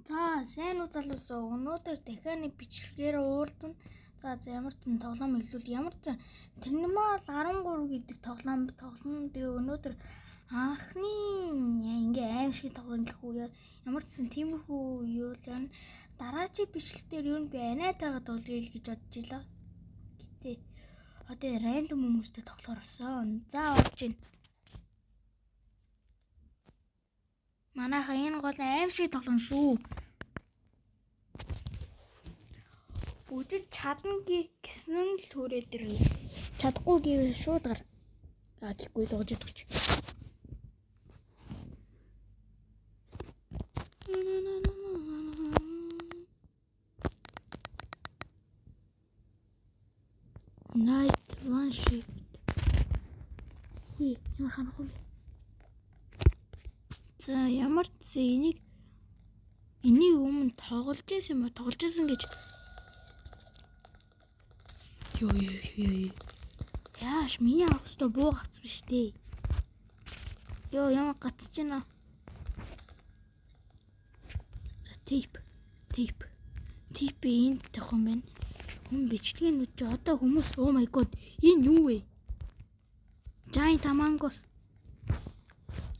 За сайн уу залуусаа өнөөдөр дахианы бичлэгээр уулзна. За ямар ч зэн тоглоом хэлвэл ямар ч Тэрнэмэл 13 гэдэг тоглоом тоглоно. Тэгээ өнөөдөр анхны ингээ аим шиг тоглоом гэх үе ямар ч зэн тиймэрхүү юу л байна. Дараагийн бичлэгтэр юу би анайтайгаа тоглоё л гэж бодож илаа. Гэтэ одоо рандом хүмүүстэй тоглохоор болсон. За орж ийн. Манайха энэ гол аим шиг тоглоно шүү. Үдэж чадна гэсэн нь л төрөөд ирнэ. Чадахгүй гэвэл шууд гар. Аадгүй догж идэгч. Night one shift. Ямар ханахгүй. За ямар ч энийг өмнө тоглож байсан гэж ёо яаш миний авах ёстой буу гацсан биш дээ. Ёо ямар гацж байна. За тейп энд тах юм байна. Хүн бичлэгээнүүд чи одоо хүмүүс oh my god энэ юу вэ? Giant Among Us.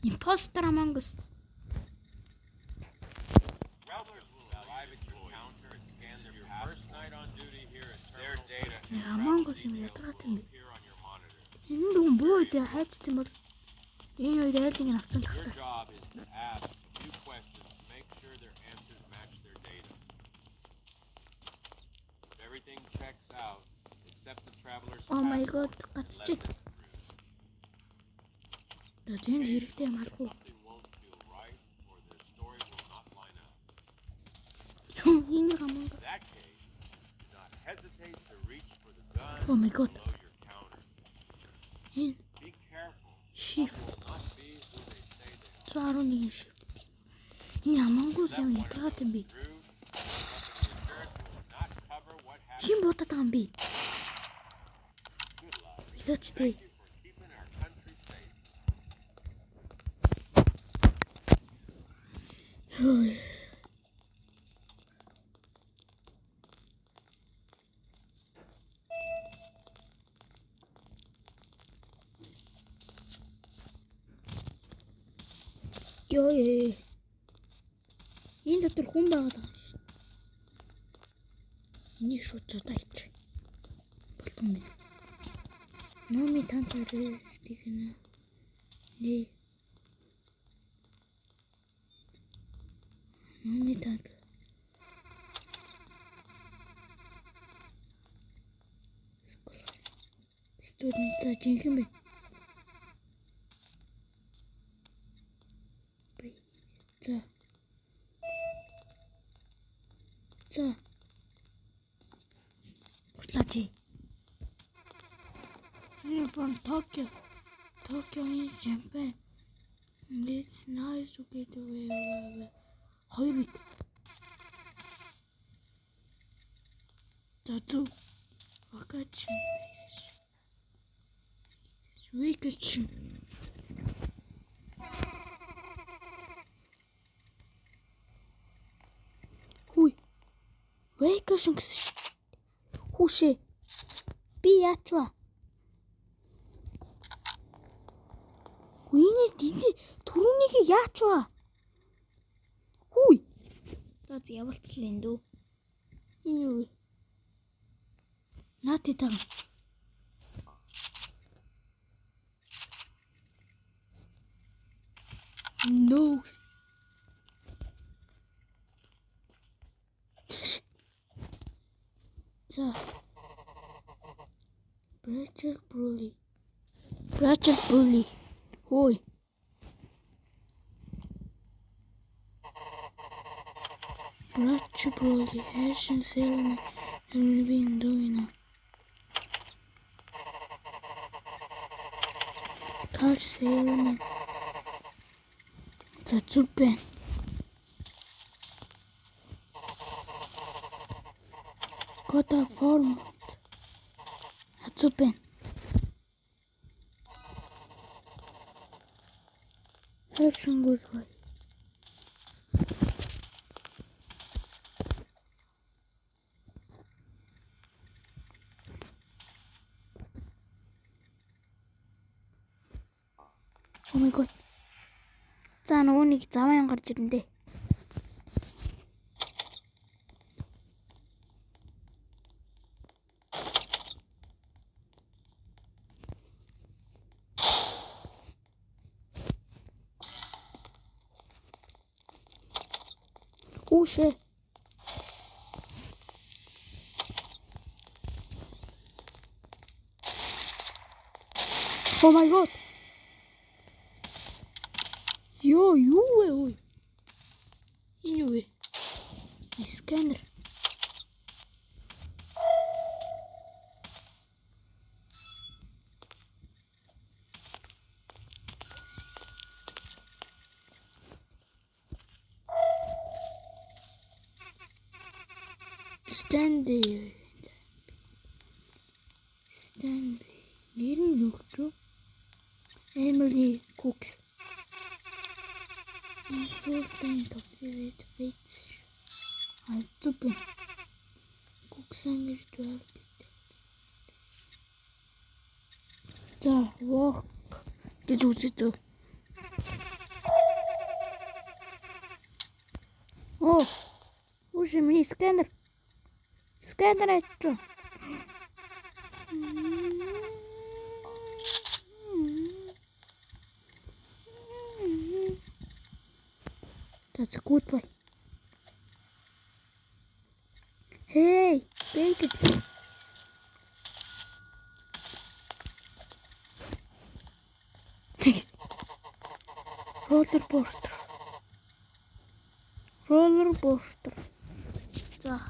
Imposter Among Us. Among Us юм ятгаад юм бэ? Энэ дүн буу идэ хайцсан бол энэ хоёр айлыг нь авцсан тахтай. Oh my god гацчих. Тэнд хэрэгтэй юм алгүй. Энэ Among Us. Oh my god. In shift. Цаарууны shift. Энэ Among Us юм ятгаад юм бэ? Хин бодоод байгаа юм бэ? Билүүчтэй. Ёо. Энэ дотор хүн байгаад байгаа шүү. Энийг шууд зодаач. Болтон минь. Номи танкарыг тэгнэ. Нэ. Номи танк. Студент за жинхэнэ бэ. За. Гурлаач. I'm from Tokyo in Japan. It's nice to get away. Хоёр бит. За. Vacation. Vacation гэсэн шүү. Хүүшээ. Би яачваа? Үений түрүүнийг яачваа? Хүй. За явуултлаа энэ дөө. Энэ юу вэ? Наатай таа. No. За. Rachel Bruley. Ой. Rachel Bruley. Action Selma. Living Doina. Car Selma. Zatsupen. Кота формат. Zatsupen. Action goes right. Oh my god. За нөгөө нэг заван гарч ирэн дээ. Ушээ. Oh my god. Юу вэ ой? Энэ юу вэ? Сканер. Stanley. Нэр нь юу гэж вэ? Emily Cooks. Full-time coffee with weights. Super. Cooks and virtual. За, walk гэж үзэж. Оо. Уши миний сканер. Сканер ачаа. That's a good boy. Hey, baby. Roller coaster. За.